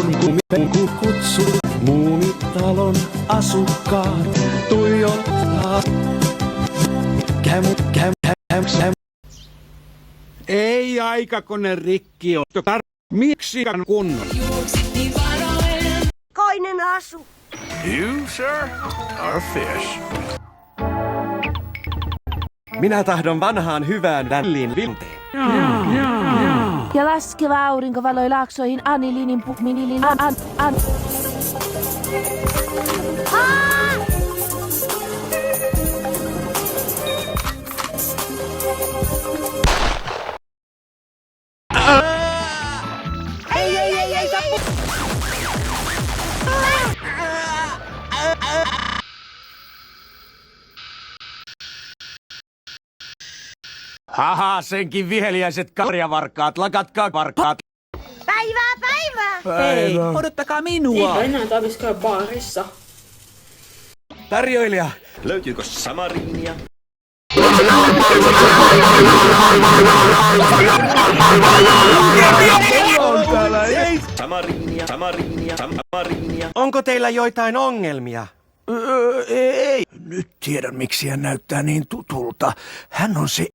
kun kutsu Muumitalon asukkaat tuijottaa. Ei aikakone rikki on. Miksi kunnon? Koinen asu. You, sir, are fish. Minä tahdon vanhaan hyvään välliin vinteen. Ja laskeva aurinko valoi laaksoihin anilinin minilin an. Ei, tappu. Haha, senkin viheliäiset karjavarkaat, lakatkaa varkaat. Päivää! Hei, odottakaa minua! Eipä enää tarvitsisi käydä baarissa. Tarjoilija, Löytyykö samariinia? Samariinia. onko teillä joitain ongelmia? Ei. Nyt tiedän, miksi hän näyttää niin tutulta. Hän on se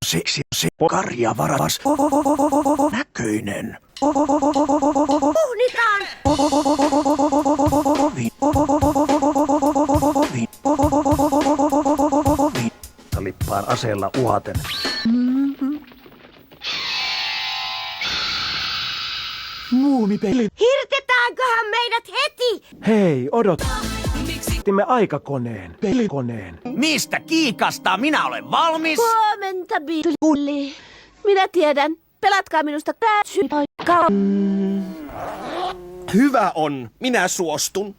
karjavaras näköinen. Puhnitaan! Lippaan aseella uhaten. Muumipeli. Hirtetäänköhän meidät heti? Hei, odot. Timme aikakoneen, pelikoneen. Mistä kiikasta? Minä olen valmis. Huomenta, Billy. Minä tiedän. Pelatkaa minusta poika. Hyvä on, minä suostun.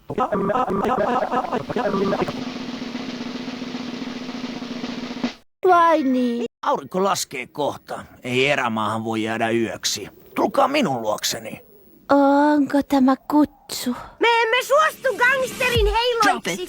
Vai niin? Aurinko laskee kohta. Ei erämaahan voi jäädä yöksi. Tulkaa minun luokseni. Onko tämä kutsu? Me emme suostu gangsterin heiloiksi.